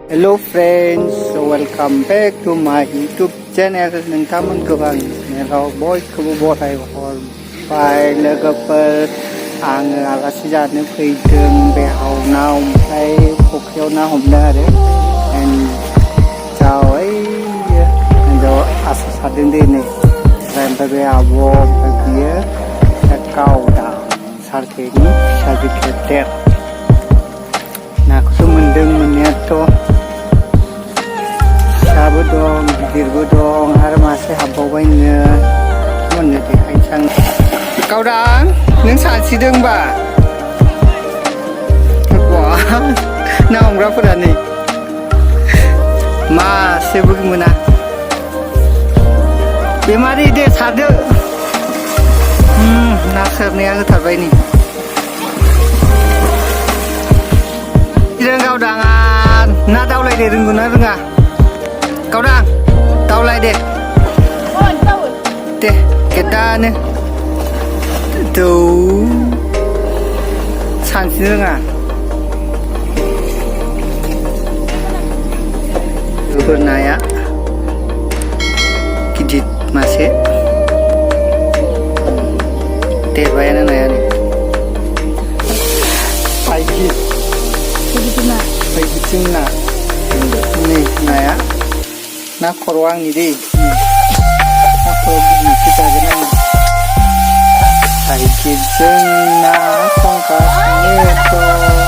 Hello friends, so welcome back to my YouTube channel. नोंथांमोन गोबां चेनेलाव बयखौबो बराय हरबाय लोगोफोर। आङो आलासि जानो फैदों बे हावनाव, ओमफ्राय फुख्रियाव ना हमदों आरो हिन्जाव आसा सारदों दे नै। ओमफ्राय बे आब' ओमफ्राय बियो गावदा सारथेनि फिसाजो गेदेर। नाखौथ' मोनदों मोननायाथ'। फिसाबो दं गिदिरबो दं आरो मासे हाबबावबायनो मोननो देखायनोसै आं। गावदां नों सानस्रिदोंबा ना हमग्राफोरा नै मासेबो मोना। बेमारि दे सारदो। ना सारनाया होथारबाय नै। गावदाङा ना दावलायनो रोंगौना रोङा? गावदां दावलाय दे गेदानो दौ सानस्रिनो रोङा। बेफोर नाया गिदिर मासे देरबायानो नाया नै। बिथिं ना नै नाया ना खर' आंनि दै ना खर' गिदिरसो जागोन आङो। साइकेलजों ना संगासिनो दं।